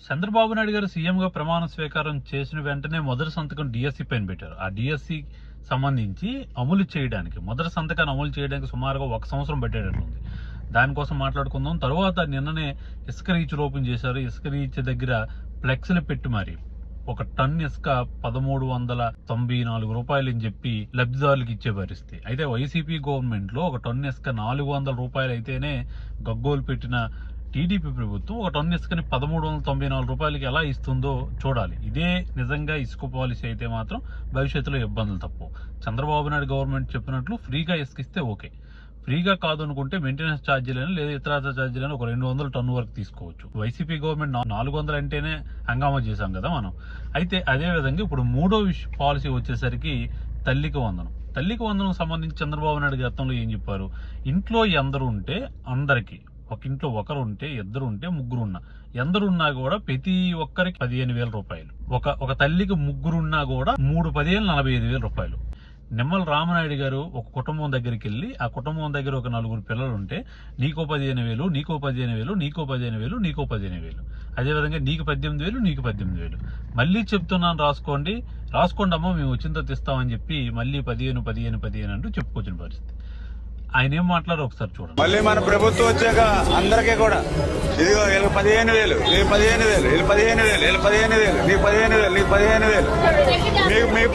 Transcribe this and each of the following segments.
చంద్రబాబు నాయుడు గారు సీఎంగా ప్రమాణ స్వీకారం చేసిన వెంటనే మొదటి సంతకం డిఎస్సి పైన పెట్టారు. ఆ డిఎస్సి సంబంధించి అమలు చేయడానికి, మొదటి సంతకాన్ని అమలు చేయడానికి సుమారుగా 1 సంవత్సరం పట్టేటట్టుంది. దానికోసం మాట్లాడుకుందాం. తర్వాత నిన్ననే ఇసుక రీచ్ ఓపెన్ చేశారు. ఇసుక రీచ్ దగ్గర ఫ్లెక్స్లు పెట్టి మరి ఒక టన్ ఇసుక 1394 రూపాయలు అని చెప్పి లబ్ధిదారులకు ఇచ్చే పరిస్థితి. అయితే వైసీపీ గవర్నమెంట్ లో ఒక టన్ ఇసుక 400 రూపాయలు అయితేనే గగ్గోలు పెట్టిన టీడీపీ ప్రభుత్వం ఒక టన్ ఇసుకని 1394 రూపాయలకి ఎలా ఇస్తుందో చూడాలి. ఇదే నిజంగా ఇసుక పాలసీ అయితే మాత్రం భవిష్యత్తులో ఇబ్బందులు తప్పవు. చంద్రబాబు నాయుడు గవర్నమెంట్ చెప్పినట్లు ఫ్రీగా ఇసుక ఇస్తే ఓకే, ఫ్రీగా కాదు అనుకుంటే మెయింటెనెన్స్ ఛార్జీలను లేదా ఇతర ఛార్జీలను ఒక 200 టన్ను వరకు తీసుకోవచ్చు. వైసీపీ గవర్నమెంట్ 400 అంటేనే హంగామా చేశాం కదా మనం. అయితే అదే విధంగా ఇప్పుడు మూడో పాలసీ వచ్చేసరికి తల్లికి వందనం. తల్లికి వందనం సంబంధించి చంద్రబాబు నాయుడు గతంలో ఏం చెప్పారు? ఇంట్లో ఎందరు ఉంటే అందరికి, ఒక ఇంట్లో ఒకరు ఉంటే, ఇద్దరు ఉంటే, ముగ్గురు ఉన్నా, ఎందరున్నా కూడా ప్రతి ఒక్కరికి 15,000 రూపాయలు. ఒక తల్లికి ముగ్గురున్నా కూడా 3 10 45,000 రూపాయలు. నిమ్మల రామనాయుడు గారు ఒక కుటుంబం దగ్గరికి వెళ్ళి, ఆ కుటుంబం దగ్గర ఒక 4 పిల్లలు ఉంటే నీకో 15,000, నీకో 15,000, నీకో 15,000, నీకో 15,000, అదేవిధంగా నీకు 18,000, నీకు 18,000. మళ్ళీ చెప్తున్నాను, రాసుకోండి అమ్మ, మేము వచ్చిన తర్వాత ఇస్తామని చెప్పి మళ్ళీ 15 అంటూ చెప్పుకొచ్చిన పరిస్థితి. ఆయన ఏం మాట్లాడారు ఒకసారి చూడండి. మళ్ళీ మన ప్రభుత్వం వచ్చాక అందరికీ కూడా ఇదిగో వీళ్ళకి 15,000, నీకు 15,000, వీళ్ళు 15,000, వీళ్ళు 15,000, నీకు 15,000, నీకు 15,000, మీకు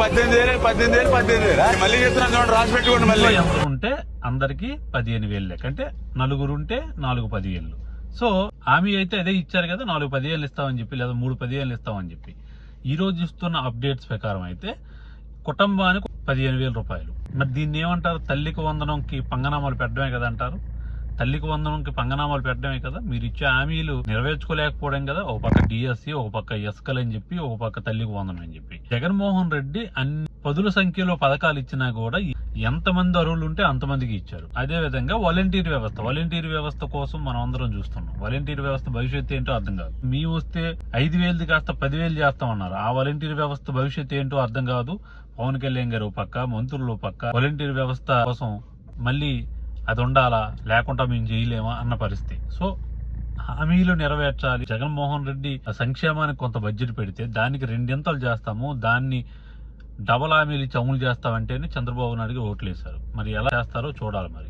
18,000. మళ్ళీ చెప్తున్నాను చూడండి, రాసి పెట్టుకోండి. మళ్ళీ ఎవరు ఉంటే అందరికి 15,000 లెక్క, అంటే నలుగురు ఉంటే 4 10,000. సో హామీ అయితే అదే ఇచ్చారు కదా, 4 10,000 ఇస్తామని చెప్పి, లేదా 3 10,000 ఇస్తామని చెప్పి. ఈ రోజు ఇస్తున్న అప్డేట్స్ ప్రకారం అయితే కుటుంబానికి 15,000 రూపాయలు. మరి దీన్ని ఏమంటారు? తల్లికి వందనంకి పంగనామాలు పెట్టడమే కదా అంటారు. తల్లికి వందనంకి పంగనామాలు పెట్టడమే కదా. మీరు ఇచ్చే హామీలు నెరవేర్చుకోలేకపోవడం కదా. ఒక పక్క డిఎస్సి, ఒక పక్క ఎస్కల్ అని చెప్పి, ఒక పక్క తల్లికి వందనం అని చెప్పి. జగన్మోహన్ రెడ్డి అన్ని పదుల సంఖ్యలో పథకాలు ఇచ్చినా కూడా ఎంతమంది అర్హులు ఉంటే అంతమందికి ఇచ్చారు. అదే విధంగా వాలంటీర్ వ్యవస్థ కోసం మనం అందరం చూస్తున్నాం. వాలంటీర్ వ్యవస్థ భవిష్యత్తు ఏంటో అర్థం కాదు. మేము వస్తే 5,000 కాస్త 10,000 చేస్తామన్నారు. ఆ వాలంటీర్ వ్యవస్థ భవిష్యత్తు ఏంటో అర్థం కాదు. పవన్ కళ్యాణ్ గారు పక్క, మంత్రులు పక్క, వాలంటీర్ వ్యవస్థ కోసం మళ్ళీ అది ఉండాలా, లేకుండా మేము చేయలేమా అన్న పరిస్థితి. సో హామీలు నెరవేర్చాలి. జగన్మోహన్ రెడ్డి సంక్షేమానికి కొంత బడ్జెట్ పెడితే దానికి 2 చేస్తాము, దాన్ని డబల్ హామీలు ఇచ్చి అమలు చేస్తామంటేనే చంద్రబాబు నాయుడుకి ఓట్లు వేశారు. మరి ఎలా చేస్తారో చూడాలి మరి.